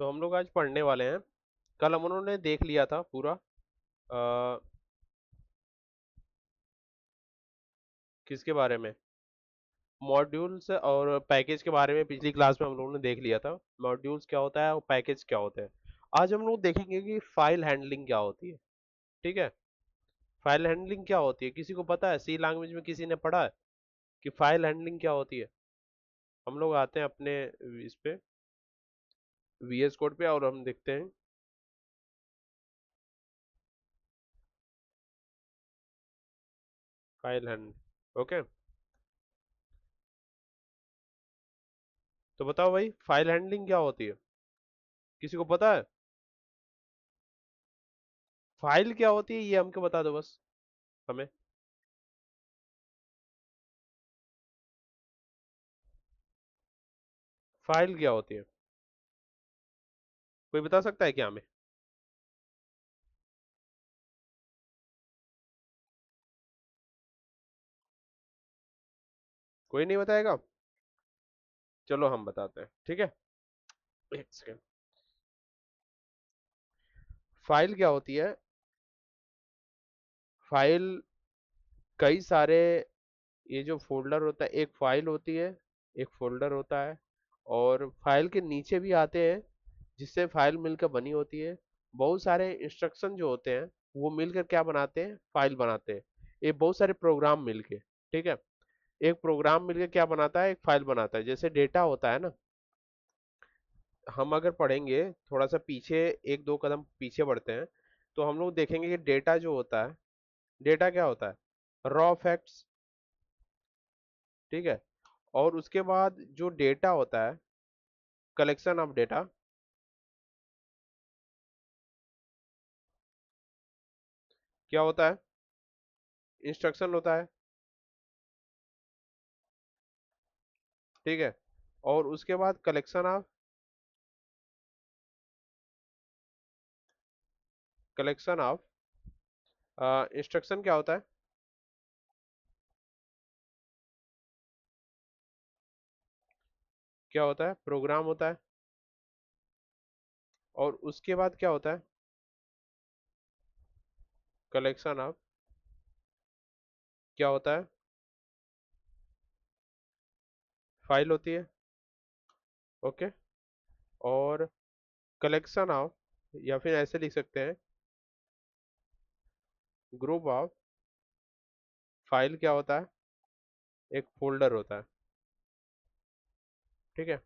तो हम लोग आज पढ़ने वाले हैं। कल हम उन्होंने देख लिया था पूरा किसके बारे में, मॉड्यूल्स और पैकेज के बारे में पिछली क्लास में हम लोगों ने देख लिया था। मॉड्यूल्स क्या होता है और पैकेज क्या होता है। आज हम लोग देखेंगे कि फाइल हैंडलिंग क्या होती है। ठीक है, फाइल हैंडलिंग क्या होती है, किसी को पता है? सी लैंग्वेज में किसी ने पढ़ा है कि फाइल हैंडलिंग क्या होती है? हम लोग आते हैं अपने इस पे वीएस कोड पे और हम देखते हैं फाइल हैंडलिंग। ओके, तो बताओ भाई फाइल हैंडलिंग क्या होती है, किसी को पता है? फाइल क्या होती है ये हमको बता दो बस हमें। फाइल क्या होती है, कोई बता सकता है क्या हमें? कोई नहीं बताएगा? चलो हम बताते हैं, ठीक है। एक सेकंड। फाइल क्या होती है? फाइल कई सारे, ये जो फोल्डर होता है, एक फाइल होती है, एक फोल्डर होता है, और फाइल के नीचे भी आते हैं जिससे फाइल मिलकर बनी होती है। बहुत सारे इंस्ट्रक्शन जो होते हैं वो मिलकर क्या बनाते हैं, फाइल बनाते हैं। ये बहुत सारे प्रोग्राम मिलके, ठीक है, एक प्रोग्राम मिलके क्या बनाता है, एक फाइल बनाता है। जैसे डेटा होता है ना, हम अगर पढ़ेंगे थोड़ा सा पीछे, एक दो कदम पीछे बढ़ते हैं, तो हम लोग देखेंगे कि डेटा जो होता है, डेटा क्या होता है, रॉ फैक्ट्स, ठीक है। और उसके बाद जो डेटा होता है, कलेक्शन ऑफ डेटा, क्या होता है, इंस्ट्रक्शन होता है, ठीक है। और उसके बाद collection of, collection of instruction क्या होता है, क्या होता है, प्रोग्राम होता है। और उसके बाद क्या होता है, कलेक्शन ऑफ, क्या होता है, फाइल होती है। ओके, और कलेक्शन ऑफ, या फिर ऐसे लिख सकते हैं, ग्रुप ऑफ फाइल क्या होता है, एक फोल्डर होता है, ठीक है,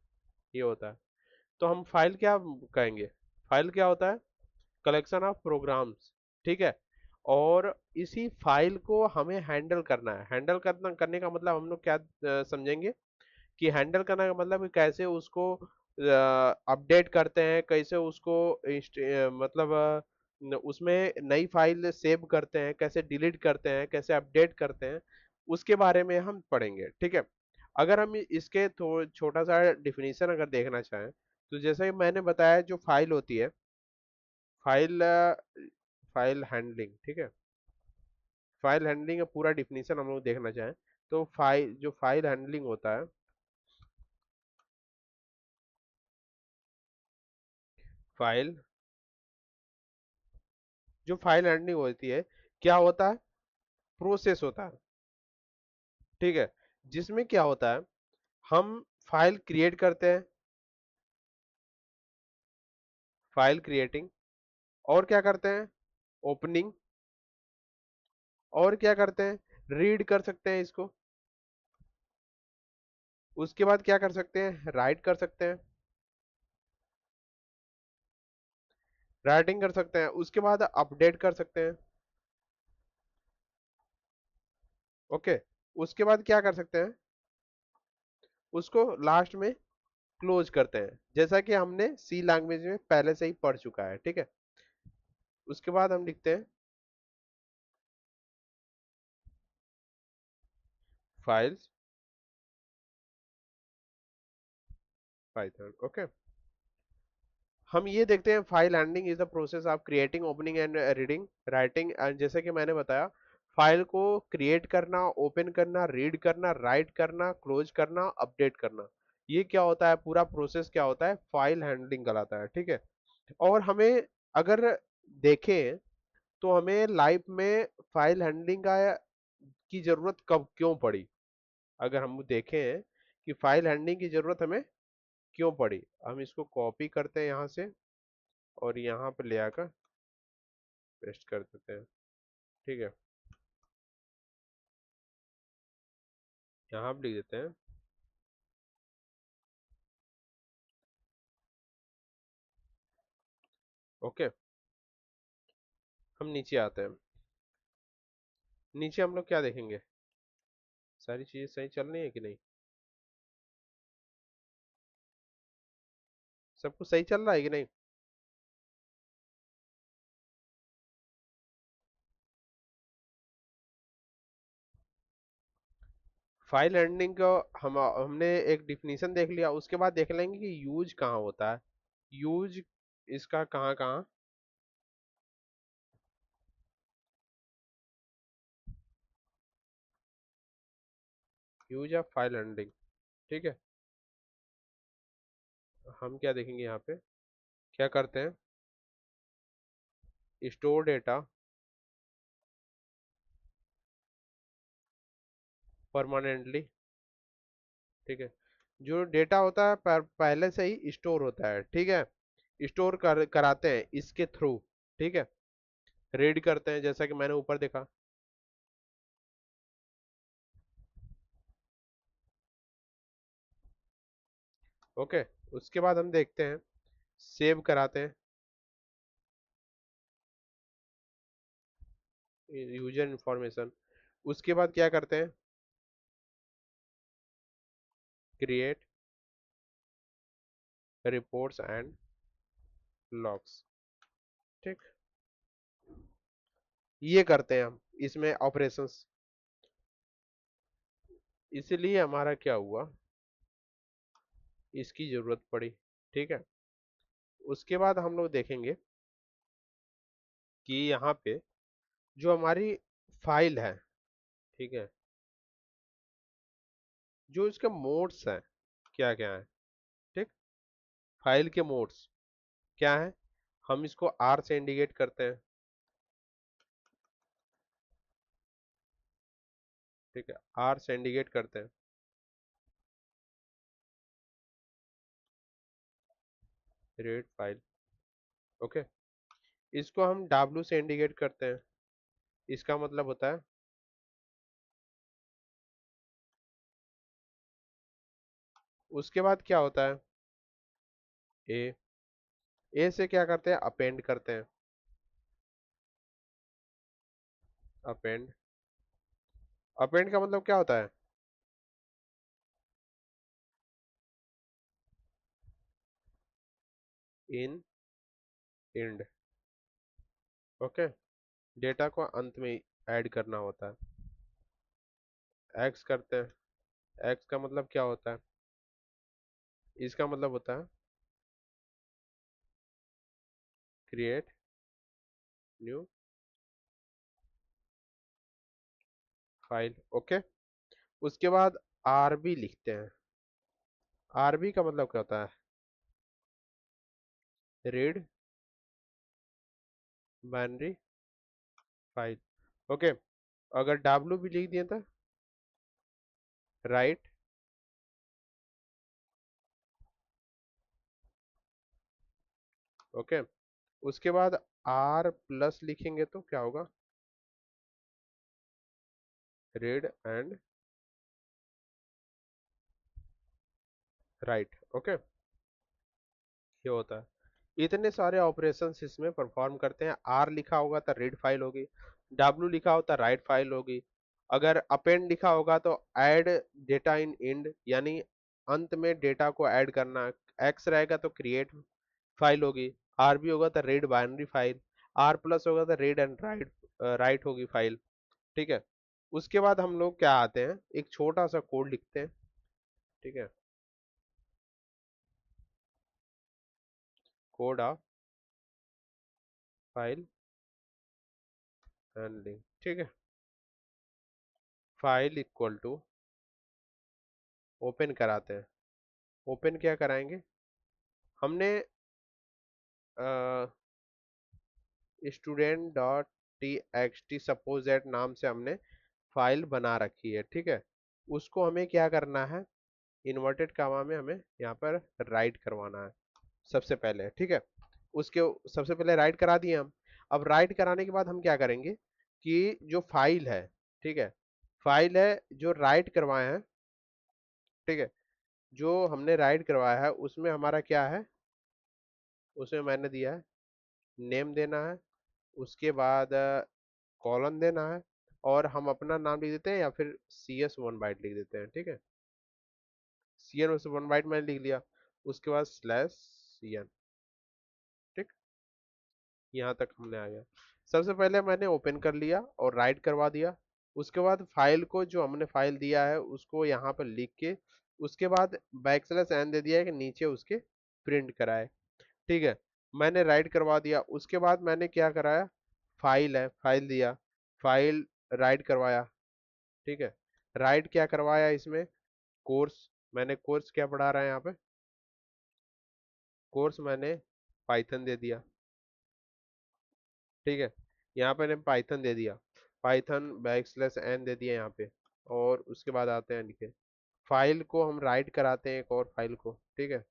ये होता है। तो हम फाइल क्या कहेंगे, फाइल क्या होता है, कलेक्शन ऑफ प्रोग्राम्स, ठीक है। और इसी फाइल को हमें हैंडल करना है। हैंडल करना, करने का मतलब हम लोग क्या समझेंगे कि हैंडल करने का मतलब कि कैसे उसको अपडेट करते हैं, कैसे उसको मतलब उसमें नई फाइल सेव करते हैं, कैसे डिलीट करते हैं, कैसे अपडेट करते हैं, उसके बारे में हम पढ़ेंगे, ठीक है। अगर हम इसके छोटा सा डिफिनीशन अगर देखना चाहें, तो जैसे कि मैंने बताया, जो फाइल होती है, फाइल, फाइल हैंडलिंग, ठीक है। फाइल हैंडलिंग का पूरा डिफिनीशन हम लोग देखना चाहें, तो फाइल, जो फाइल हैंडलिंग होता है, फाइल, जो फाइल हैंडलिंग होती है, क्या होता है, प्रोसेस होता है, ठीक है। जिसमें क्या होता है, हम फाइल क्रिएट करते हैं, फाइल क्रिएटिंग, और क्या करते हैं, ओपनिंग, और क्या करते हैं, रीड कर सकते हैं इसको। उसके बाद क्या कर सकते हैं, राइट कर सकते हैं, राइटिंग कर सकते हैं। उसके बाद अपडेट कर सकते हैं। ओके, उसके बाद क्या कर सकते हैं, उसको लास्ट में क्लोज करते हैं, जैसा कि हमने सी लैंग्वेज में पहले से ही पढ़ चुका है, ठीक है। उसके बाद हम लिखते हैं फाइल्स, पाइथन। ओके, हम ये देखते हैं, file handling is the process of creating, opening and reading, writing and, जैसे कि मैंने बताया, फाइल को क्रिएट करना, ओपन करना, रीड करना, राइट करना, क्लोज करना, अपडेट करना, ये क्या होता है, पूरा प्रोसेस क्या होता है, फाइल हैंडलिंग कहलाता है, ठीक है। और हमें अगर देखें तो हमें लाइफ में फाइल हैंडलिंग का की जरूरत कब क्यों पड़ी, अगर हम देखें कि फाइल हैंडलिंग की जरूरत हमें क्यों पड़ी, हम इसको कॉपी करते हैं यहाँ से और यहाँ पे ले आकर पेस्ट कर देते हैं, ठीक है। यहाँ पे लिख देते हैं, ओके। हम नीचे आते हैं, नीचे हम लोग क्या देखेंगे, सारी चीजें सही चल रही है कि नहीं, सब कुछ सही चल रहा है कि नहीं। फाइल हैंडलिंग को हमने एक डिफिनीशन देख लिया, उसके बाद देख लेंगे कि यूज कहाँ होता है, यूज इसका कहाँ कहाँ, यूज ऑफ फाइल हैंडलिंग, ठीक है। हम क्या देखेंगे यहाँ पे, क्या करते हैं, स्टोर डेटा परमानेंटली, ठीक है। जो डेटा होता है पहले से ही स्टोर होता है, ठीक है, स्टोर कराते हैं इसके थ्रू, ठीक है, रीड करते हैं जैसा कि मैंने ऊपर देखा, ओके। उसके बाद हम देखते हैं सेव कराते हैं यूजर इंफॉर्मेशन, उसके बाद क्या करते हैं, क्रिएट रिपोर्ट्स एंड लॉग्स, ठीक, ये करते हैं हम इसमें ऑपरेशंस, इसलिए हमारा क्या हुआ, इसकी जरूरत पड़ी, ठीक है। उसके बाद हम लोग देखेंगे कि यहाँ पे जो हमारी फाइल है, ठीक है, जो इसके मोड्स हैं क्या क्या है, ठीक, फाइल के मोड्स क्या है, हम इसको आर से इंडिकेट करते हैं, ठीक है, आर से इंडिकेट करते हैं, रीड फाइल, ओके। इसको हम डब्ल्यू से इंडिकेट करते हैं, इसका मतलब होता है, उसके बाद क्या होता है, ए, ए से क्या करते हैं, अपेंड करते हैं, अपेंड, अपेंड का मतलब क्या होता है, इन एंड, ओके, डेटा को अंत में ऐड करना होता है, एक्स करते हैं, एक्स का मतलब क्या होता है, इसका मतलब होता है क्रिएट न्यू फाइल, ओके। उसके बाद आरबी लिखते हैं, आरबी का मतलब क्या होता है, रीड बाइनरी फाइल, ओके। अगर डब्ल्यू भी लिख दिए तो राइट, ओके। उसके बाद आर प्लस लिखेंगे तो क्या होगा, रीड एंड राइट, ओके, ये होता है। इतने सारे ऑपरेशंस इसमें परफॉर्म करते हैं, आर लिखा होगा तो रीड फाइल होगी, डब्ल्यू लिखा होता है राइट फाइल होगी, अगर अपेंड लिखा होगा तो ऐड डेटा इन इंड, यानी अंत में डेटा को ऐड करना, एक्स रहेगा तो क्रिएट फाइल होगी, आर बी होगा तो read binary file, r plus होगा तो रीड एंड राइट, राइट होगी फाइल, ठीक है। उसके बाद हम लोग क्या आते हैं, एक छोटा सा कोड लिखते हैं, ठीक है, कोड ऑफ फाइल हैंडलिंग, ठीक है, फाइल इक्वल टू ओपन कराते हैं, ओपन क्या कराएंगे, हमने student dot T x T suppose that नाम से हमने फाइल बना रखी है, ठीक है। उसको हमें क्या करना है, इन्वर्टेड कामा में हमें यहाँ पर राइट करवाना है सबसे पहले, ठीक है। उसके सबसे पहले राइट करा दिए हम। अब राइट कराने के बाद हम क्या करेंगे कि जो फाइल है, ठीक है, फाइल है जो राइट करवाए हैं, ठीक है, जो हमने राइट करवाया है उसमें हमारा क्या है, उसमें मैंने दिया है नेम देना है, उसके बाद कॉलन देना है, और हम अपना नाम लिख देते हैं या फिर CS1 बाइट लिख देते हैं, ठीक है। CS1 बाइट मैंने लिख लिया, उसके बाद /CN, ठीक। यहाँ तक हमने आ गया। सबसे पहले मैंने ओपन कर लिया और राइट करवा दिया। उसके बाद फाइल को, जो हमने फाइल दिया है उसको यहाँ पर लिख के, उसके बाद \n दे दिया है कि नीचे उसके प्रिंट कराए, ठीक है। मैंने राइट करवा दिया। उसके बाद मैंने क्या कराया, फाइल है, फाइल दिया, फाइल राइट करवाया, ठीक है। राइट क्या करवाया इसमें, कोर्स, मैंने कोर्स क्या पढ़ा रहा है यहाँ पे, कोर्स मैंने पाइथन दे दिया, ठीक है। यहाँ पे मैंने पाइथन दे दिया, पाइथन \n दे दिया यहाँ पे। और उसके बाद आते हैं लिखे, फाइल को हम राइट कराते हैं, एक और फाइल को, ठीक है।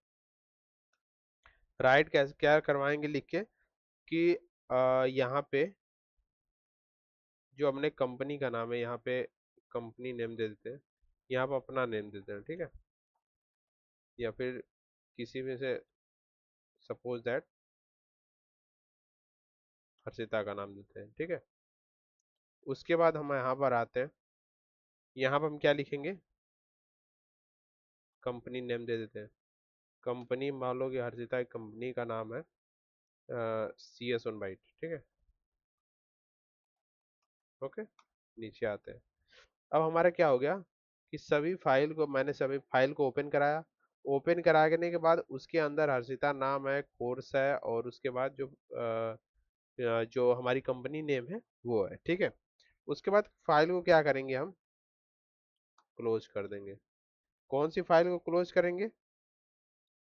राइट कैसे क्या करवाएंगे लिख के कि यहाँ पे जो हमने कंपनी का नाम है, यहाँ पे कंपनी नेम दे देते हैं, यहाँ पे अपना नेम देते हैं, ठीक है। या फिर किसी में से सपोज दैट हर्षिता का नाम देते हैं, ठीक है। उसके बाद हम यहाँ पर आते हैं, यहाँ पर हम क्या लिखेंगे, कंपनी नेम दे देते हैं। कंपनी मान लो कि हर्षिता एक कंपनी का नाम है CS1 बाइट, ठीक है। ओके, नीचे आते हैं। अब हमारा क्या हो गया कि सभी फाइल को ओपन कराया। ओपन कराने के बाद उसके अंदर हर्षिता नाम है, कोर्स है, और उसके बाद जो हमारी कंपनी नेम है वो है, ठीक है। उसके बाद फाइल को क्या करेंगे, हम क्लोज कर देंगे। कौन सी फाइल को क्लोज करेंगे,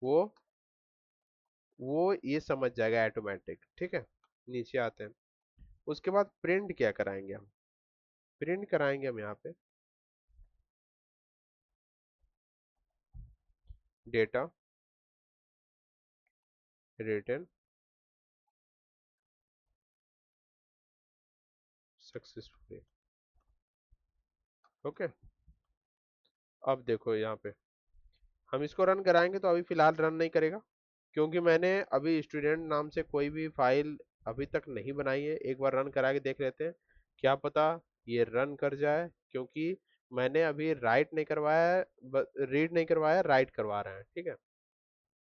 वो ये समझ जाएगा ऑटोमेटिक, ठीक है। नीचे आते हैं। उसके बाद प्रिंट क्या कराएंगे, हम प्रिंट कराएंगे हम यहाँ पे डेटा रिटर्न सक्सेसफुली, ओके। अब देखो यहाँ पे हम इसको रन कराएंगे तो अभी फिलहाल रन नहीं करेगा, क्योंकि मैंने अभी स्टूडेंट नाम से कोई भी फाइल अभी तक नहीं बनाई है। एक बार रन करा के देख लेते हैं, क्या पता ये रन कर जाए, क्योंकि मैंने अभी राइट नहीं करवाया है, रीड नहीं करवाया, राइट करवा रहे हैं, ठीक है।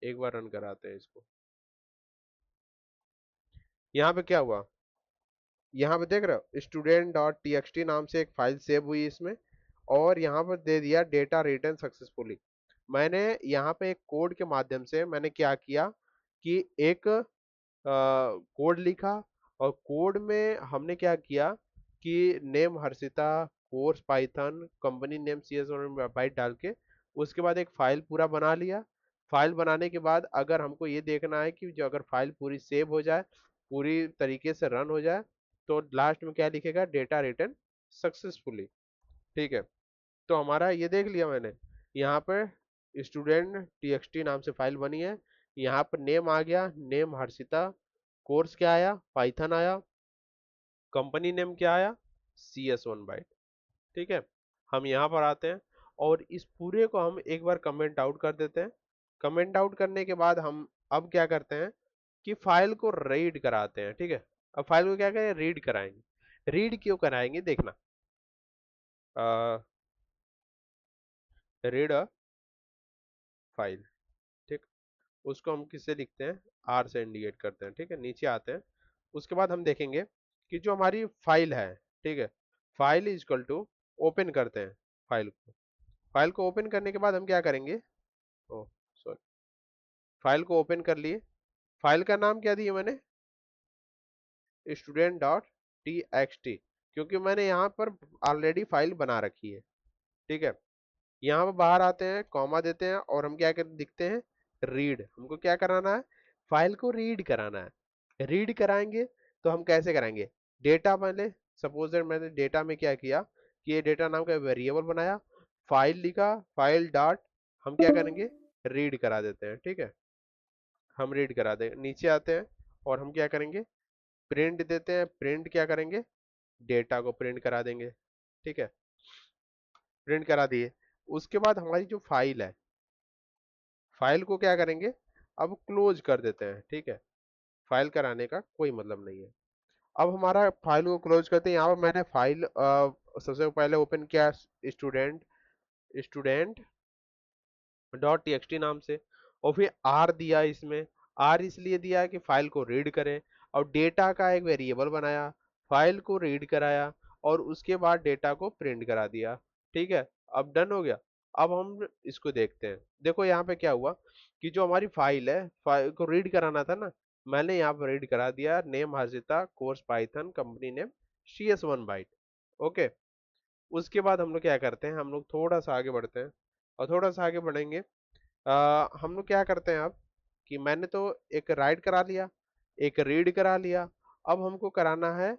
एक बार रन कराते हैं इसको। यहाँ पे क्या हुआ, यहाँ पे देख रहे हो student.txt नाम से एक फाइल सेव हुई इसमें, और यहाँ पर दे दिया डेटा रिटर्न सक्सेसफुली। मैंने यहाँ पे एक कोड के माध्यम से मैंने क्या किया कि एक कोड लिखा, और कोड में हमने क्या किया कि name Harshita, course Python, company name CS1 byte डाल के उसके बाद एक फाइल पूरा बना लिया। फाइल बनाने के बाद अगर हमको ये देखना है कि जो अगर फाइल पूरी सेव हो जाए, पूरी तरीके से रन हो जाए, तो लास्ट में क्या लिखेगा, डेटा रिटर्न सक्सेसफुली, ठीक है। तो हमारा ये देख लिया मैंने, यहाँ पर student.txt नाम से फाइल बनी है। यहाँ पर नेम आ गया, नेम हर्षिता, कोर्स क्या आया, पाइथन आया, कंपनी नेम क्या आया, CS1 बाइट, ठीक है। हम यहाँ पर आते हैं और इस पूरे को हम एक बार कमेंट आउट कर देते हैं। कमेंट आउट करने के बाद हम अब क्या करते हैं कि फाइल को रीड कराते हैं, ठीक है। अब फाइल को क्या करें, रीड कराएंगे। रीड क्यों कराएंगे, देखना, रीड अ फाइल, ठीक। उसको हम किससे लिखते हैं, R से इंडिकेट करते हैं, ठीक है। नीचे आते हैं। उसके बाद हम देखेंगे कि जो हमारी फाइल है, ठीक है, file is equal to, open करते हैं फाइल को। फाइल को ओपन करने के बाद हम क्या करेंगे, ओ सॉरी, फाइल को ओपन कर लिए। फाइल का नाम क्या दिया मैंने, student.txt, क्योंकि मैंने यहाँ पर ऑलरेडी फाइल बना रखी है, ठीक है। यहाँ पे बाहर आते हैं, कॉमा देते हैं और हम क्या कर दिखते हैं, रीड। हमको क्या कराना है, फाइल को रीड कराना है। रीड कराएंगे तो हम कैसे कराएंगे, डेटा पहले सपोज दैट मैंने डेटा में क्या किया कि ये डेटा नाम का वेरिएबल बनाया, फाइल लिखा, फाइल डॉट हम क्या करेंगे, रीड करा देते हैं। ठीक है, हम रीड करा देंगे, नीचे आते हैं और हम क्या करेंगे, प्रिंट देते हैं। प्रिंट क्या करेंगे, डेटा को प्रिंट करा देंगे। ठीक है, प्रिंट करा दिए। उसके बाद हमारी जो फाइल है, फाइल को क्या करेंगे, अब क्लोज कर देते हैं। ठीक है, फाइल कराने का कोई मतलब नहीं है। अब हमारा फाइल को क्लोज करते हैं। यहाँ पर मैंने फाइल सबसे पहले ओपन किया स्टूडेंट स्टूडेंट डॉट टीएक्सटी नाम से, और फिर आर दिया इसमें। आर इसलिए दिया कि फाइल को रीड करें, और डेटा का एक वेरिएबल बनाया, फाइल को रीड कराया और उसके बाद डेटा को प्रिंट करा दिया। ठीक है, अब डन हो गया। अब हम इसको देखते हैं। देखो यहाँ पे क्या हुआ कि जो हमारी फाइल है, फाइल को रीड कराना था ना, मैंने यहाँ पर रीड करा दिया, name Harshita, course Python, company name CS1 byte. Okay, उसके बाद हम लोग क्या करते हैं, हम लोग थोड़ा सा आगे बढ़ते हैं, और थोड़ा सा आगे बढ़ेंगे। हम लोग क्या करते हैं अब कि मैंने तो एक राइट करा लिया, एक रीड करा लिया। अब हमको कराना है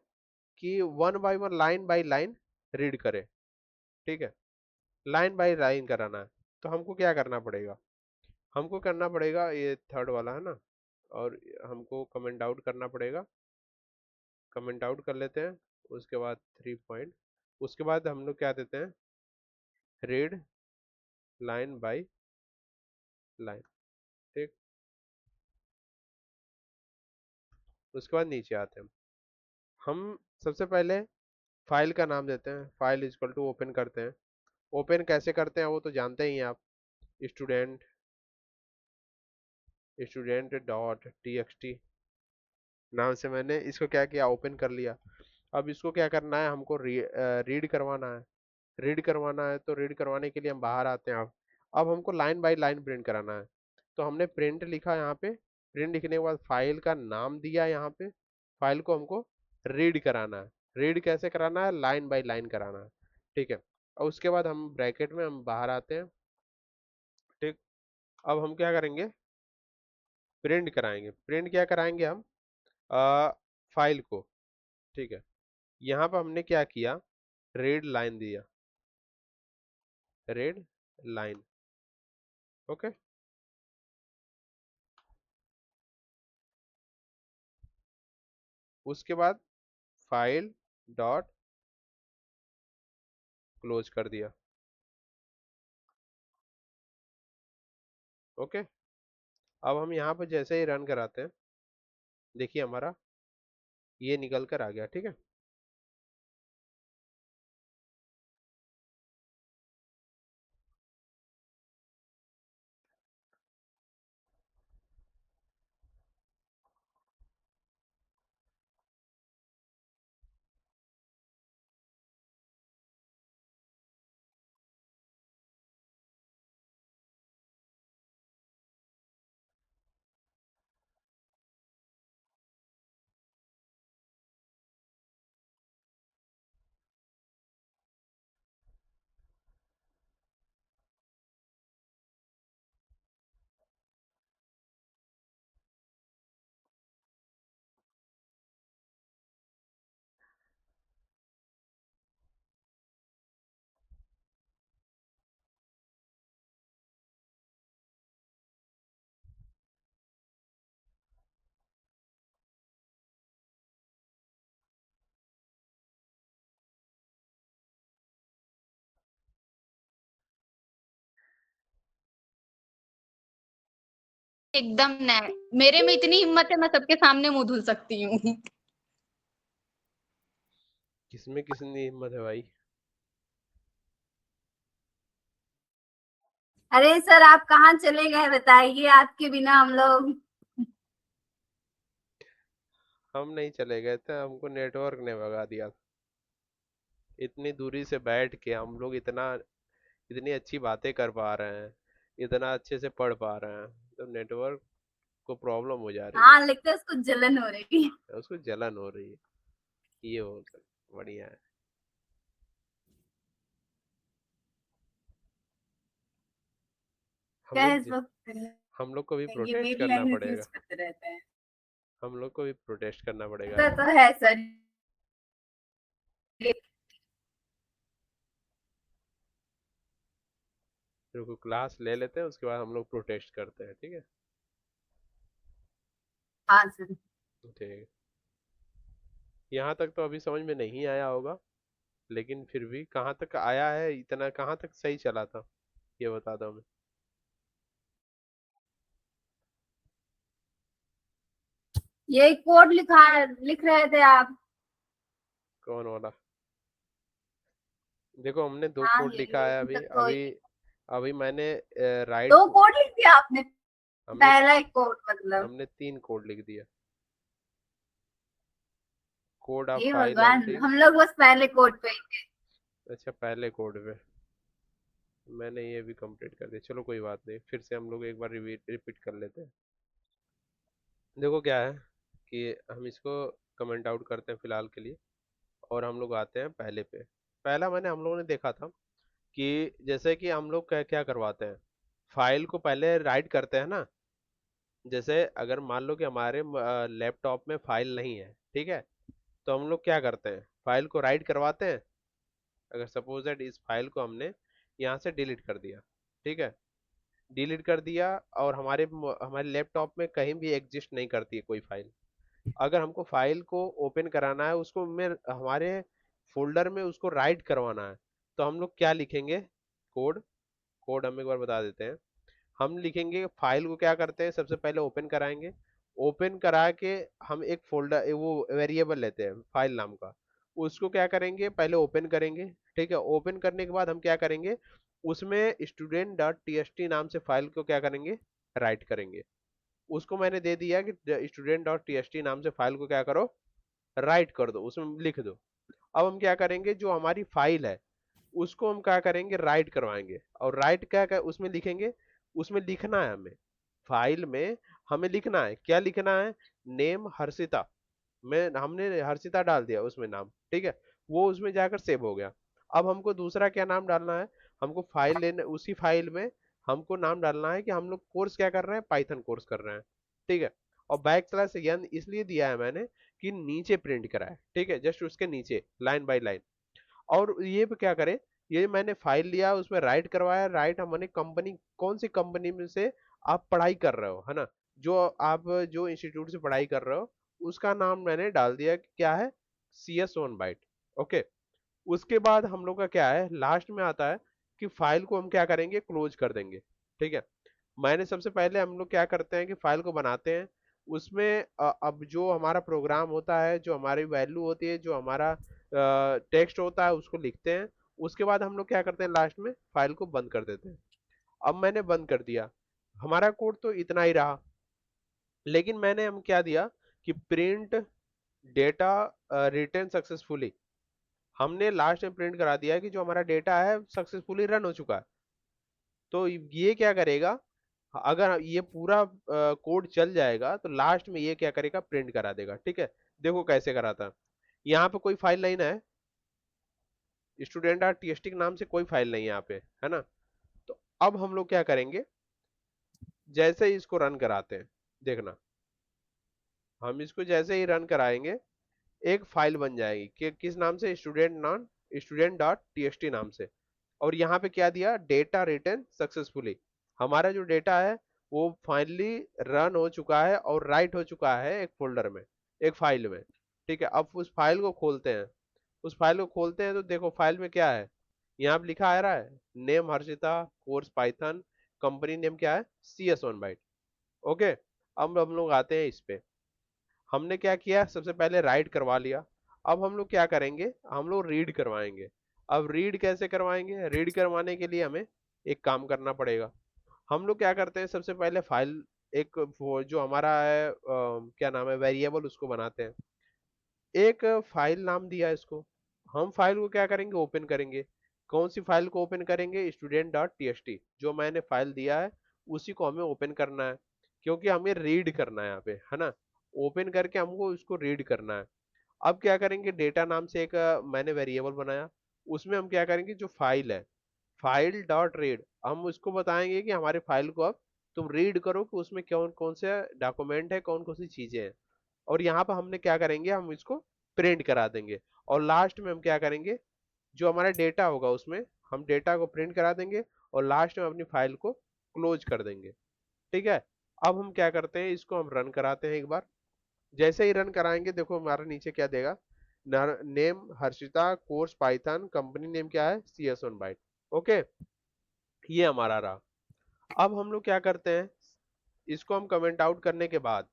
कि one by one, line by line read करें। ठीक है, लाइन बाय लाइन कराना है। तो हमको क्या करना पड़ेगा, हमको करना पड़ेगा ये थर्ड वाला है ना, और हमको कमेंट आउट करना पड़ेगा। कमेंट आउट कर लेते हैं, उसके बाद 3 पॉइंट, उसके बाद हम लोग क्या देते हैं, रीड लाइन बाय लाइन। ठीक, उसके बाद नीचे आते हैं हम सबसे पहले फाइल का नाम देते हैं, फाइल इक्वल टू ओपन करते हैं। ओपन कैसे करते हैं वो तो जानते ही हैं आप, स्टूडेंट स्टूडेंट डॉट टीएक्सटी नाम से मैंने इसको क्या किया, ओपन कर लिया। अब इसको क्या करना है, हमको रीड करवाना है। रीड करवाना है तो रीड करवाने के लिए हम बाहर आते हैं। अब हमको लाइन बाय लाइन प्रिंट कराना है, तो हमने प्रिंट लिखा यहाँ पे। प्रिंट लिखने के बाद फाइल का नाम दिया यहाँ पे, फाइल को हमको रीड कराना है। रीड कैसे कराना है, लाइन बाय लाइन कराना है। ठीक है, और उसके बाद हम ब्रैकेट में हम बाहर आते हैं। ठीक, अब हम क्या करेंगे, प्रिंट कराएंगे। प्रिंट क्या कराएंगे हम, आ, फाइल को। ठीक है, यहाँ पर हमने क्या किया, रीड लाइन दिया, रीड लाइन। ओके, उसके बाद फाइल डॉट क्लोज कर दिया। ओके, अब हम यहाँ पर जैसे ही रन कराते हैं, देखिए हमारा ये निकल कर आ गया। ठीक है, एकदम नहीं, मेरे में इतनी हिम्मत है, मैं सबके सामने मुंह धुल सकती हूँ। किसमें कितनी हिम्मत है भाई। अरे सर, आप कहाँ चले गए बताइए, आपके बिना हम लोग। हम नहीं चले गए थे, हमको नेटवर्क ने भगा दिया था। इतनी दूरी से बैठ के हम लोग इतना, इतनी अच्छी बातें कर पा रहे हैं, इतना अच्छे से पढ़ पा रहे हैं, तो नेटवर्क को प्रॉब्लम हो जा रही है। हाँ, लगता है उसको जलन हो रही है। उसको जलन हो रही है, ये हो, बढ़िया है। हम लोग कैश वक्त हम लोग को भी ये प्रोटेस्ट मेरी करना लैंग्वेज पड़ेगा। यूज करते रहते हैं। हम लोग को भी प्रोटेस्ट करना पड़ेगा तो यार। है सर। रुको क्लास ले लेते हैं, उसके बाद हम लोग प्रोटेस्ट करते हैं, ठीक है। हाँ सर। ठीक। यहाँ तक तो अभी समझ में नहीं आया होगा, लेकिन फिर भी कहाँ तक आया है, इतना कहाँ तक सही चला था, ये बता दो हमें। ये कोड लिख रहे थे आप। कौन वाला? देखो हमने दो हाँ कोड लिखा ये है अभी अभी तक तो अभी अभी मैंने राइट दो कोड लिख दिया आपने। हमने पहला एक कोड मतलब। हमने 3 कोड लिख दिया। कोड ऑफ हे फाइल भगवान, एंट्री। हम लोग बस पहले कोड पे ही थे। अच्छा, पहले कोड पे मैंने ये भी कंप्लीट कर दिया। चलो कोई बात नहीं, फिर से हम लोग एक बार रिपीट कर लेते हैं। देखो क्या है कि हम इसको कमेंट आउट करते हैं फिलहाल के लिए, और हम लोग आते हैं पहले पे। पहला मैंने हम लोगों ने देखा था कि जैसे कि हम लोग क्या क्या करवाते हैं, फाइल को पहले राइट करते हैं ना। जैसे अगर मान लो कि हमारे लैपटॉप में फाइल नहीं है, ठीक है, तो हम लोग क्या करते हैं, फाइल को राइट करवाते हैं। अगर सपोज दैट इस फाइल को हमने यहाँ से डिलीट कर दिया, ठीक है, डिलीट कर दिया, और हमारे लैपटॉप में कहीं भी एग्जिस्ट नहीं करती है कोई फाइल। अगर हमको फाइल को ओपन कराना है, उसको में हमारे फोल्डर में उसको राइट करवाना है, तो हम लोग क्या लिखेंगे, कोड। कोड हम एक बार बता देते हैं। हम लिखेंगे, फाइल को क्या करते हैं, सबसे पहले ओपन कराएंगे। ओपन करा के हम एक फोल्डर, वो वेरिएबल लेते हैं फाइल नाम का, उसको क्या करेंगे, पहले ओपन करेंगे। ठीक है, ओपन करने के बाद हम क्या करेंगे, उसमें student dot T S T नाम से फाइल को क्या करेंगे, राइट करेंगे। उसको मैंने दे दिया कि student dot T S T नाम से फाइल को क्या करो, राइट कर दो, उसमें लिख दो। अब हम क्या करेंगे, जो हमारी फाइल है उसको हम क्या करेंगे, राइट करवाएंगे। और राइट क्या उसमें लिखेंगे, उसमें लिखना है हमें, फाइल में हमें लिखना है, क्या लिखना है, नेम हर्षिता। मैं हमने हर्षिता डाल दिया उसमें नाम, ठीक है, वो उसमें जाकर सेव हो गया। अब हमको दूसरा क्या नाम डालना है, हमको फाइल लेने, उसी फाइल में हमको नाम डालना है कि हम लोग कोर्स क्या कर रहे हैं, पाइथन कोर्स कर रहे हैं, ठीक है। और बैक स्लैश n इसलिए दिया है मैंने कि नीचे प्रिंट करा है, ठीक है, जस्ट उसके नीचे लाइन बाय लाइन। और ये पे क्या करें, ये मैंने फाइल लिया, उसमें राइट करवाया। राइट हमने कंपनी, कौन सी कंपनी में से आप पढ़ाई कर रहे हो, है ना, जो आप जो इंस्टीट्यूट से पढ़ाई कर रहे हो उसका नाम मैंने डाल दिया कि क्या है, C S one byte. Okay. उसके बाद हम लोग का क्या है, लास्ट में आता है कि फाइल को हम क्या करेंगे, क्लोज कर देंगे, ठीक है। मैंने सबसे पहले हम लोग क्या करते हैं कि फाइल को बनाते हैं, उसमें अब जो हमारा प्रोग्राम होता है, जो हमारी वैल्यू होती है, जो हमारा टेक्स्ट होता है, उसको लिखते हैं। उसके बाद हम लोग क्या करते हैं, लास्ट में फाइल को बंद कर देते हैं। अब मैंने बंद कर दिया, हमारा कोड तो इतना ही रहा। लेकिन मैंने हम क्या दिया कि प्रिंट डेटा रिटर्न सक्सेसफुली, हमने लास्ट में प्रिंट करा दिया कि जो हमारा डेटा है सक्सेसफुली रन हो चुका है। तो ये क्या करेगा, अगर ये पूरा कोड चल जाएगा तो लास्ट में ये क्या करेगा, प्रिंट करा देगा, ठीक है। देखो कैसे कराता, यहाँ पे कोई फाइल नहीं ना है, स्टूडेंट आर टीएसटी के नाम से कोई फाइल नहीं है यहाँ पे, है ना। तो अब हम लोग क्या करेंगे, जैसे ही इसको रन कराते हैं, देखना, हम इसको जैसे ही रन कराएंगे एक फाइल बन जाएगी कि किस नाम से, स्टूडेंट डॉट टीएसटी नाम से। और यहाँ पे क्या दिया, डेटा रिटर्न सक्सेसफुली, हमारा जो डेटा है वो फाइनली रन हो चुका है और राइट हो चुका है एक फोल्डर में, एक फाइल में, ठीक है। अब उस फाइल को खोलते हैं, उस फाइल को खोलते हैं तो देखो फाइल में क्या है, यहाँ पे लिखा आ रहा है, name Harshita, course Python, company name क्या है, C S one byte. Okay. अब हम लोग आते हैं इस पे, हमने क्या किया, सबसे पहले राइट करवा लिया। अब हम लोग क्या करेंगे, हम लोग रीड करवाएंगे। अब रीड कैसे करवाएंगे, रीड करवाने के लिए हमें एक काम करना पड़ेगा। हम लोग क्या करते हैं, सबसे पहले फाइल, एक वो जो हमारा है क्या नाम है, वेरिएबल, उसको बनाते हैं। एक फाइल नाम दिया इसको, हम फाइल को क्या करेंगे, ओपन करेंगे। कौन सी फाइल को ओपन करेंगे, student dot T S T, जो मैंने फाइल दिया है उसी को हमें ओपन करना है, क्योंकि हमें रीड करना है यहाँ पे, है ना। ओपन करके हमको उसको रीड करना है। अब क्या करेंगे, डेटा नाम से एक मैंने वेरिएबल बनाया, उसमें हम क्या करेंगे, जो फाइल है, फाइल डॉट रीड, हम उसको बताएंगे कि हमारे फाइल को अब तुम रीड करो कि उसमें कौन कौन से डॉक्यूमेंट है, कौन कौन सी चीजें हैं। और यहाँ पर हमने क्या करेंगे, हम इसको प्रिंट करा देंगे। और लास्ट में हम क्या करेंगे, जो हमारा डेटा होगा उसमें हम डेटा को प्रिंट करा देंगे और लास्ट में अपनी फाइल को क्लोज कर देंगे। ठीक है। अब हम क्या करते हैं, इसको हम रन कराते हैं एक बार। जैसे ही रन कराएंगे देखो हमारा नीचे क्या देगा, name Harshita, course Python, company name क्या है CS1 बाइट। ओके, ये हमारा रहा। अब हम लोग क्या करते हैं, इसको हम कमेंट आउट करने के बाद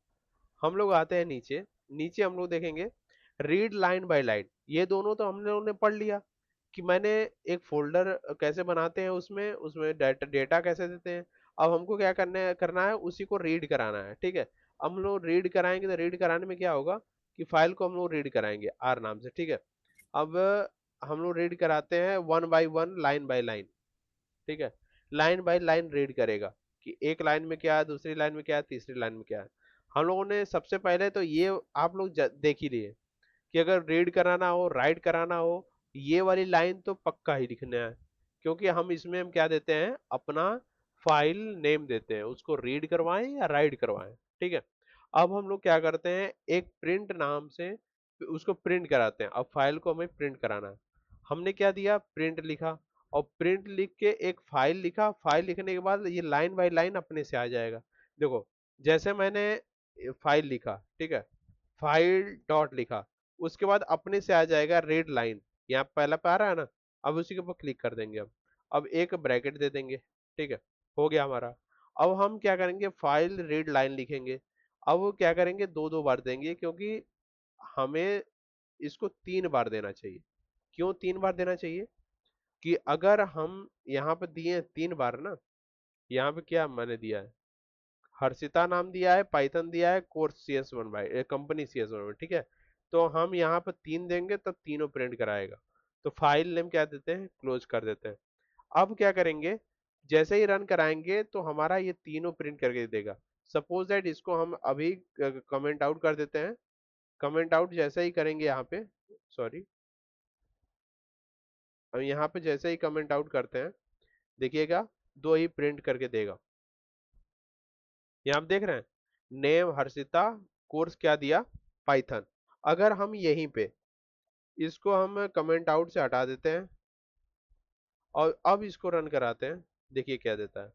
हम लोग आते हैं नीचे। नीचे हम लोग देखेंगे रीड लाइन बाय लाइन, ये दोनों तो हम लोगों ने पढ़ लिया कि मैंने एक फोल्डर कैसे बनाते हैं, उसमें उसमें डेटा कैसे देते हैं। अब हमको क्या करना है, उसी को रीड कराना है। ठीक है, हम लोग रीड कराएंगे तो रीड कराने में क्या होगा कि फाइल को हम लोग रीड कराएंगे आर नाम से। ठीक है, अब हम लोग रीड कराते हैं 1 बाय 1 लाइन बाय लाइन। ठीक है, लाइन बाय लाइन रीड करेगा कि एक लाइन में क्या है, दूसरी लाइन में क्या है, तीसरी लाइन में क्या है। हम लोगों ने सबसे पहले तो ये आप लोग देख ही लिए कि अगर रीड कराना हो, राइट कराना हो, ये वाली लाइन तो पक्का ही लिखना है। क्योंकि हम इसमें हम क्या देते हैं, अपना फाइल नेम देते हैं, उसको रीड करवाएं या राइट करवाएं। ठीक है, अब हम लोग क्या करते हैं, एक प्रिंट नाम से उसको प्रिंट कराते हैं। अब फाइल को हमें प्रिंट कराना है, हमने क्या दिया, प्रिंट लिखा। और प्रिंट लिख के एक फाइल लिखा, फाइल लिखने के बाद ये लाइन बाय लाइन अपने से आ जाएगा। देखो, जैसे मैंने फाइल लिखा, ठीक है, फाइल डॉट लिखा, उसके बाद अपने से आ जाएगा रेड लाइन, यहाँ पहला पे आ रहा है ना। अब उसी के ऊपर क्लिक कर देंगे। अब एक ब्रैकेट दे देंगे। ठीक है, हो गया हमारा। अब हम क्या करेंगे, फाइल रीड लाइन लिखेंगे। अब वो क्या करेंगे, दो दो बार देंगे, क्योंकि हमें इसको 3 बार देना चाहिए। क्यों 3 बार देना चाहिए, कि अगर हम यहाँ पे दिए 3 बार ना, यहाँ पे क्या मैंने दिया है, हर्षिता नाम दिया है, पाइथन दिया है, course CS1 by company CS1 bye. ठीक है, तो हम यहाँ पर 3 देंगे तब तीनों प्रिंट कराएगा। तो फाइल नेम क्या देते हैं, क्लोज कर देते हैं। अब क्या करेंगे, जैसे ही रन कराएंगे तो हमारा ये तीनों प्रिंट करके देगा। सपोज दैट इसको हम अभी कमेंट आउट कर देते हैं। कमेंट आउट जैसे ही करेंगे यहाँ पे, सॉरी, अब यहाँ पे जैसे ही कमेंट आउट करते हैं, देखिएगा दो ही प्रिंट करके देगा। यहाँ आप देख रहे हैं, नेम हर्षिता, कोर्स क्या दिया, पाइथन। अगर हम यहीं पे इसको हम कमेंट आउट से हटा देते हैं और अब इसको रन कराते हैं, देखिए क्या देता है,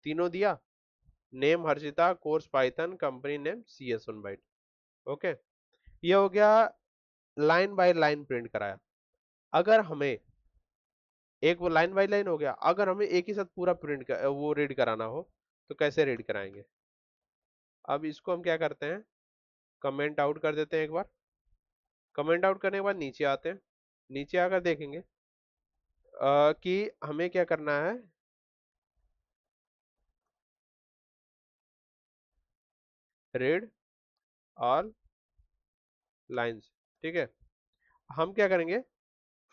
तीनों दिया, name Harshita, course Python, company name CS1 byte. Okay, ये हो गया, लाइन बाय लाइन प्रिंट कराया। अगर हमें एक वो लाइन बाय लाइन हो गया, अगर हमें एक ही साथ पूरा वो रीड कराना हो तो कैसे रीड कराएंगे। अब इसको हम क्या करते हैं, कमेंट आउट कर देते हैं एक बार। कमेंट आउट करने के बाद नीचे आते हैं। नीचे आकर देखेंगे कि हमें क्या करना है, रीड ऑल लाइंस। ठीक है, हम क्या करेंगे,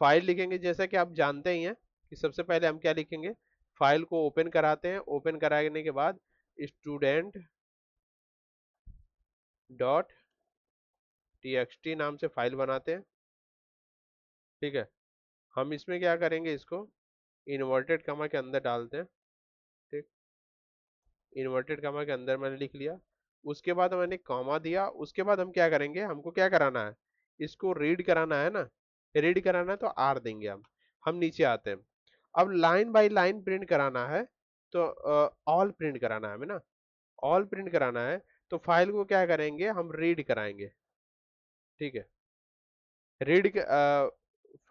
फाइल लिखेंगे, जैसा कि आप जानते ही हैं कि सबसे पहले हम क्या लिखेंगे, फाइल को ओपन कराते हैं। ओपन कराने के बाद स्टूडेंट डॉट txt नाम से फाइल बनाते हैं। ठीक है, हम इसमें क्या करेंगे, इसको इन्वर्टेड कमा के अंदर डालते हैं। ठीक, इन्वर्टेड कमा के अंदर मैंने लिख लिया। उसके बाद मैंने कॉमा दिया। उसके बाद हम क्या करेंगे, हमको क्या कराना है, इसको रीड कराना है ना, रीड कराना है तो आर देंगे हम नीचे आते हैं। अब लाइन बाय लाइन प्रिंट कराना है तो ऑल प्रिंट कराना है हमें ना, ऑल प्रिंट कराना है तो फाइल को क्या करेंगे, हम रीड कराएंगे। ठीक है, read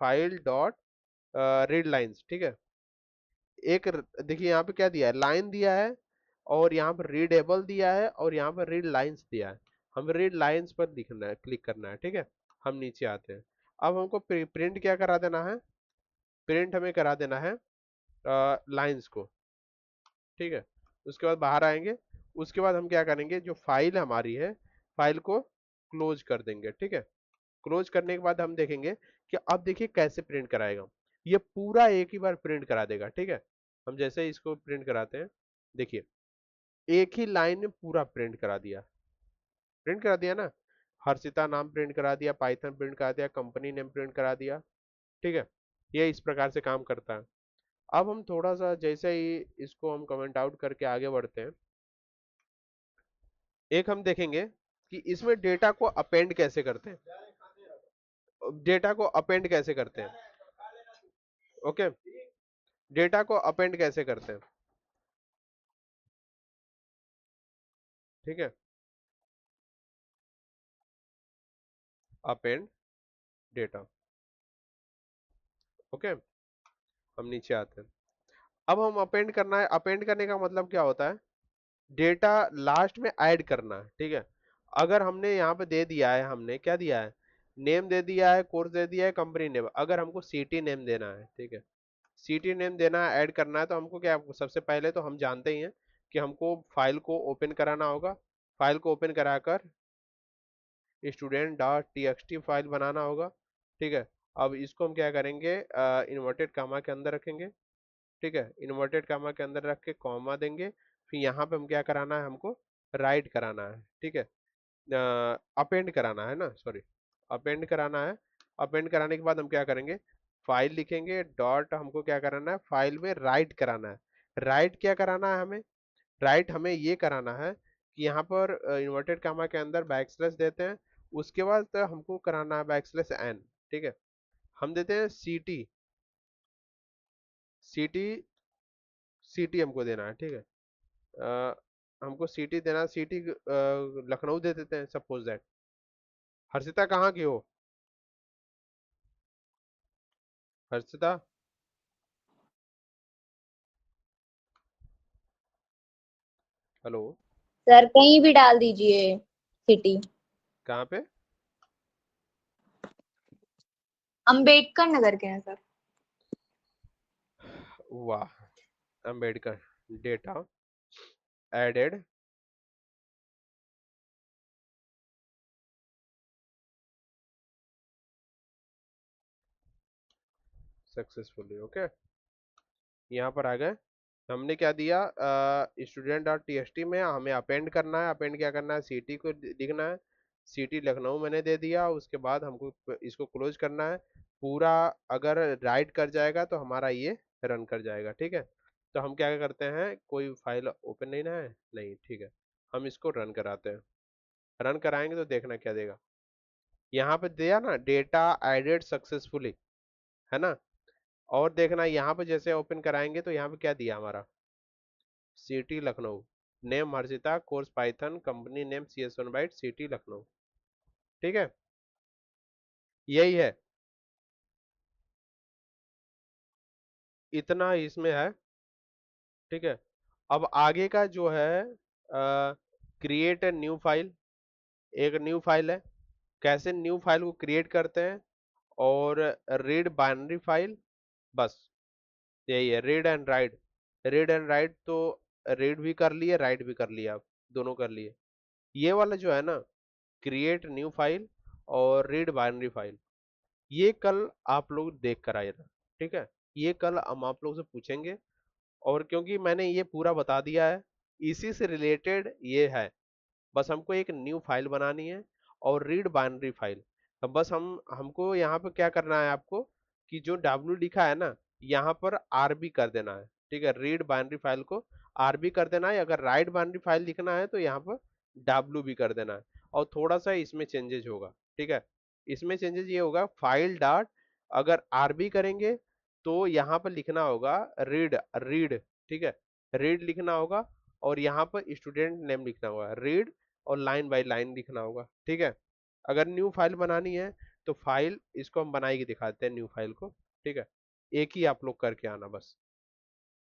file dot read lines. ठीक है, एक देखिए यहाँ पे क्या दिया है, लाइन दिया है, और यहाँ पर रीडेबल दिया है, और यहाँ पर रीड लाइंस दिया है। हम रीड लाइंस पर लिखना है, क्लिक करना है। ठीक है, हम नीचे आते हैं। अब हमको प्रिंट क्या करा देना है, प्रिंट हमें करा देना है लाइंस को। ठीक है, उसके बाद बाहर आएंगे। उसके बाद हम क्या करेंगे, जो फाइल हमारी है, फाइल को क्लोज कर देंगे। ठीक है, क्लोज करने के बाद हम देखेंगे कि अब देखिए कैसे प्रिंट कराएगा, ये पूरा एक ही बार प्रिंट करा देगा। ठीक है, हम जैसे ही इसको प्रिंट कराते हैं, देखिए एक ही लाइन में पूरा प्रिंट करा दिया, प्रिंट करा दिया ना, हर्षिता नाम प्रिंट करा दिया, पाइथन प्रिंट करा दिया, कंपनी नेम प्रिंट करा दिया। ठीक है, ये इस प्रकार से काम करता है। अब हम थोड़ा सा जैसे ही इसको हम कमेंट आउट करके आगे बढ़ते हैं, एक हम देखेंगे कि इसमें डेटा को अपेंड कैसे करते हैं, डेटा को अपेंड कैसे करते हैं। ओके, डेटा को अपेंड कैसे करते हैं, ठीक है, अपेंड डेटा। ओके, हम नीचे आते हैं। अब हम अपेंड करना है, अपेंड करने का मतलब क्या होता है, डेटा लास्ट में ऐड करना है, ठीक है। अगर हमने यहाँ पे दे दिया है, हमने क्या दिया है, नेम दे दिया है, कोर्स दे दिया है, कंपनी नेम, अगर हमको सिटी नेम देना है, ठीक है, सिटी नेम देना है, ऐड करना है, तो हमको क्या, सबसे पहले तो हम जानते ही हैं कि हमको फाइल को ओपन कराना होगा। फाइल को ओपन कराकर स्टूडेंट डॉट टीएक्सटी फाइल बनाना होगा, ठीक है। अब इसको हम क्या करेंगे, इन्वर्टेड कामा के अंदर रखेंगे, ठीक है, इन्वर्टेड कामा के अंदर रख के कॉमा देंगे। फिर यहाँ पे हम क्या कराना है, हमको राइट कराना है, ठीक है, अपेंड कराना है ना, सॉरी, अपेंड कराना है। अपेंड कराने के बाद हम क्या करेंगे, फाइल लिखेंगे, डॉट हमको क्या कराना है, फाइल में राइट कराना है। राइट क्या कराना है हमें, राइट हमें ये कराना है कि यहाँ पर इन्वर्टेड कामा के अंदर बैक स्लैश देते हैं, उसके बाद तो हमको कराना है बैक स्लैश एन, ठीक है, हम देते हैं सीटी, सीटी, सीटी हमको देना है, ठीक है, हमको सिटी देना, सिटी लखनऊ दे देते हैं, सपोज दैट। हर्षिता कहाँ की हो, हर्षिता, हेलो, सर कहीं भी डाल दीजिए सिटी। कहाँ पे, अंबेडकर नगर के हैं सर। वाह, Ambedkar, data added successfully. Okay, यहाँ पर आ गए। हमने क्या दिया, student dot T S T में हमें अपेंड करना है, अपेंड क्या करना है, सिटी को लिखना है, सिटी लखनऊ मैंने दे दिया। उसके बाद हमको इसको क्लोज करना है पूरा। अगर राइट कर जाएगा तो हमारा ये रन कर जाएगा, ठीक है। तो हम क्या करते हैं, कोई फाइल ओपन नहीं ना है, नहीं, ठीक है, हम इसको रन कराते हैं। रन कराएंगे तो देखना क्या देगा, यहाँ पे दिया ना, डेटा एडेड सक्सेसफुली, है ना। और देखना यहाँ पे जैसे ओपन कराएंगे तो यहाँ पे क्या दिया हमारा, city Lucknow, name Harshita, course Python, company name CS1 byte, city Lucknow, ठीक है, यही है, इतना इसमें है, ठीक है। अब आगे का जो है, क्रिएट ए न्यू फाइल, एक न्यू फाइल है, कैसे न्यू फाइल को क्रिएट करते हैं, और रीड बाइनरी फाइल, बस यही है, read and right. Read and right तो रीड भी कर लिए, राइट भी कर लिया, आप दोनों कर लिए। ये वाला जो है ना, क्रिएट न्यू फाइल और रीड बाइनरी फाइल, ये कल आप लोग देख कर आए था, ठीक है, ये कल हम आप लोग से पूछेंगे। और क्योंकि मैंने ये पूरा बता दिया है, इसी से रिलेटेड ये है, बस हमको एक न्यू फाइल बनानी है और रीड बाइनरी फाइल। अब बस हमको यहाँ पे क्या करना है आपको, कि जो W लिखा है ना, यहाँ पर RB कर देना है, ठीक है, रीड बाइनरी फाइल को RB कर देना है। अगर राइट बाइनरी फाइल लिखना है तो यहाँ पर W भी कर देना है। और थोड़ा सा इसमें चेंजेस होगा, ठीक है, इसमें चेंजेस ये होगा, फाइल डॉट, अगर RB करेंगे तो यहाँ पर लिखना होगा रीड, रीड, ठीक है, रीड लिखना होगा। और यहाँ पर स्टूडेंट नेम लिखना होगा रीड, और लाइन बाय लाइन लिखना होगा, ठीक है। अगर न्यू फाइल बनानी है तो फाइल इसको हम बनाई के दिखाते हैं, न्यू फाइल को, ठीक है, एक ही आप लोग करके आना बस,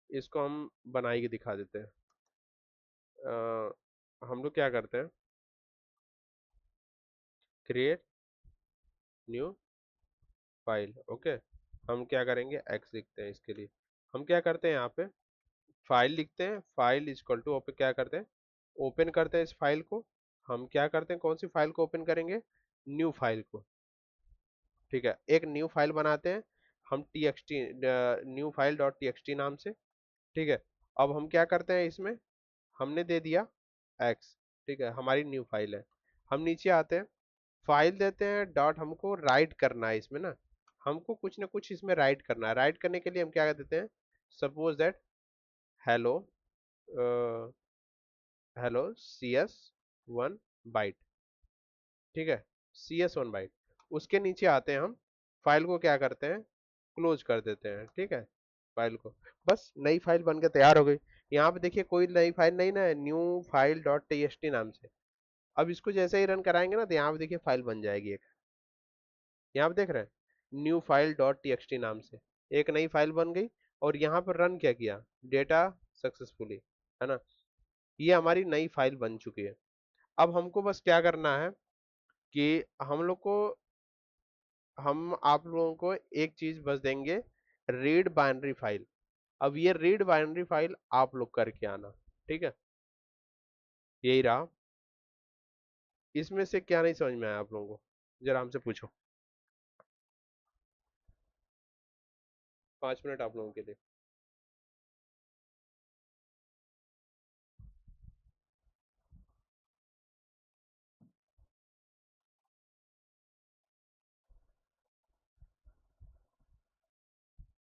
इसको हम बनाई के दिखा देते हैं। हम लोग क्या करते हैं, क्रिएट न्यू फाइल, ओके, हम क्या करेंगे, एक्स लिखते हैं इसके लिए। हम क्या करते हैं, यहाँ पे फाइल लिखते हैं, फाइल इक्वल टू ओपन, क्या करते हैं, ओपन करते हैं इस फाइल को। हम क्या करते हैं, कौन सी फाइल को ओपन करेंगे, न्यू फाइल को, ठीक है, एक न्यू फाइल बनाते हैं हम, txt new file dot txt नाम से, ठीक है। अब हम क्या करते हैं, इसमें हमने दे दिया x, ठीक है, हमारी न्यू फाइल है। हम नीचे आते हैं, फाइल देते हैं डॉट, हमको राइट करना है इसमें ना, हमको कुछ ना कुछ इसमें राइट करना है। राइट करने के लिए हम क्या देते हैं, suppose that hello hello CS1 byte, ठीक है, CS1 बाइट। उसके नीचे आते हैं हम, फाइल को क्या करते हैं, क्लोज कर देते हैं, ठीक है, फाइल को। बस नई फाइल बन के तैयार हो गई। यहाँ पे देखिए कोई नई फाइल नहीं ना है, न्यू फाइल डॉट टीएक्सटी नाम से। अब इसको जैसे ही रन कराएंगे ना, तो यहाँ पे देखिए फाइल बन जाएगी एक, यहाँ पे देख रहे हैं न्यू फाइल डॉट टीएक्सटी नाम से एक नई फाइल बन गई। और यहाँ पर रन क्या किया, डेटा सक्सेसफुली, है ना, ये हमारी नई फाइल बन चुकी है। अब हमको बस क्या करना है कि हम लोग को, हम आप लोगों को एक चीज बस देंगे, रीड बाइनरी फाइल। अब ये रीड बाइनरी फाइल आप लोग करके आना, ठीक है, यही रहा। इसमें से क्या नहीं समझ में आया आप लोगों को, जरा हमसे पूछो। 5 मिनट आप लोगों के लिए।